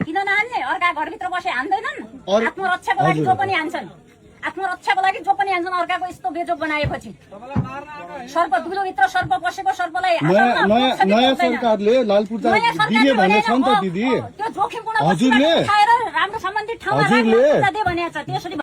किन नहान्ने? अर्का घरभित्र बसे हान्दैनन्? आत्मरक्षाको लागि जो पनि हान्छन्, आत्मरक्षाको लागि जो पनि हान्छन् अर्काको यस्तो बेजोग बनाएपछि। सर्प धुलोभित्र सर्प पसेको सर्पलाई नयाँ सरकारले लालपुर्जा दिने भने छ नि त दिदी। त्यो जोखिमपूर्ण हजुरले राम्रो सम्बन्धित ठाउँमा राख्नु भनेको छ त्यसरी